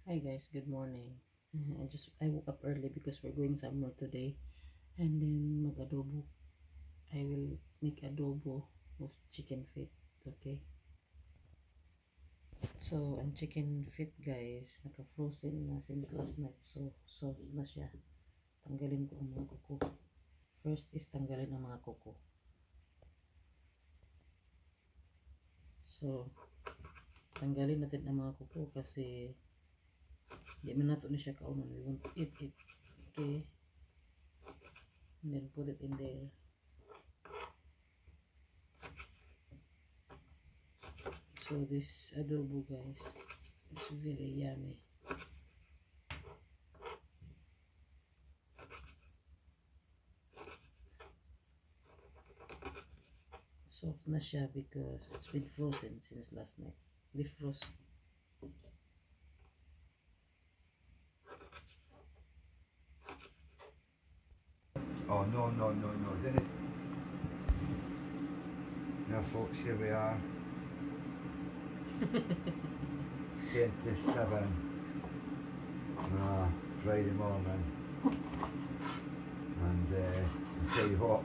Hi guys, good morning. I woke up early because we're going somewhere today, and then mag-adobo. I will make adobo of chicken feet. Okay. So ang chicken feet guys, naka-frozen na since last night. So soft na siya. Tanggalin ko ang mga kuko. First is tanggalin ang mga kuko. So tanggalin natin ang mga kuko kasi di man nato na siya kaunon. We want to eat it. Okay. And then put it in there. So this adobo guys is very yummy. Soft na siya because it's been frozen since last night. Defrost. Oh, no, no, no, no, didn't. Now, folks, here we are. 10 to 7. Friday morning. And I'll tell you what,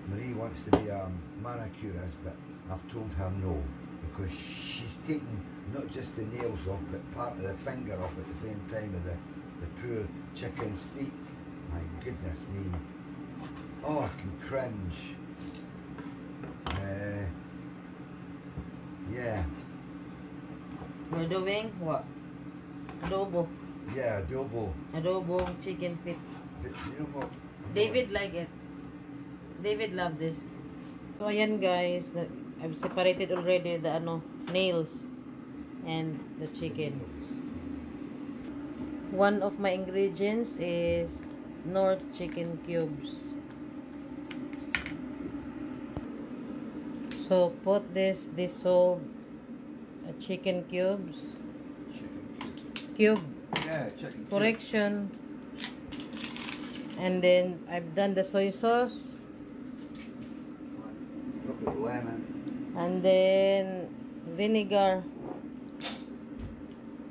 Marie wants to be a manicurist, but I've told her no. Because she's taking not just the nails off, but part of the finger off at the same time of the poor chicken's feet. My goodness me. Oh, I can cringe. Yeah. We're doing what? Adobo. Yeah, adobo. Adobo chicken feet. But you know what? David like it. David love this. So ayan guys, I've separated already the nails and the chicken. One of my ingredients is North chicken cubes. So put this dissolved chicken cubes. Cube. Yeah, chicken. Correction. And then I've done the soy sauce. A little bit of lemon. And then vinegar.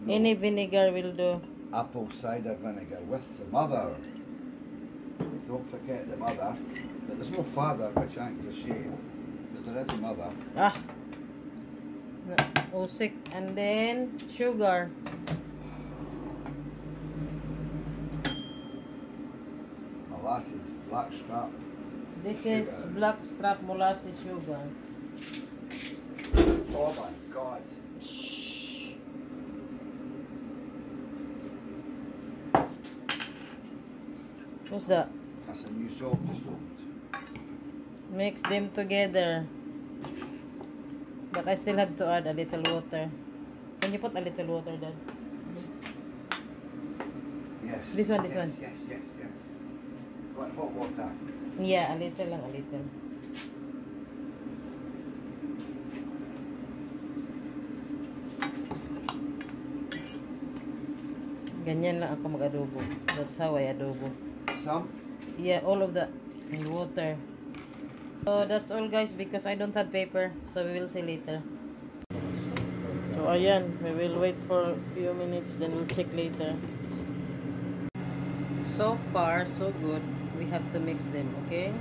No. Any vinegar will do. Apple cider vinegar with the mother. Don't forget the mother. But there's no father, which I think is a shame. But there is a mother. Ah. Usik. And then sugar. Molasses, blackstrap. This Sugar. is blackstrap molasses sugar. Oh my God. What's that? That's a new soap just opened. Mix them together. But I still have to add a little water. Can you put a little water, Dad? Yes. This one, yes, this one. Yes, yes, yes. What, hot water? Yeah, a little lang, a little. Ganyan lang ako mag-adobo. That's how I adobo. Some? Yeah, all of that in water. So that's all guys because I don't have paper. So we will see later. So ayan, we will wait for a few minutes then we'll check later. So far, so good. We have to mix them, okay?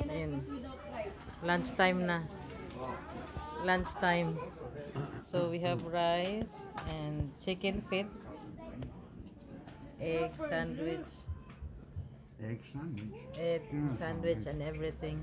Ayan. Lunchtime na. Lunchtime. So we have rice and chicken feet, egg sandwich, Egg sandwich. and everything.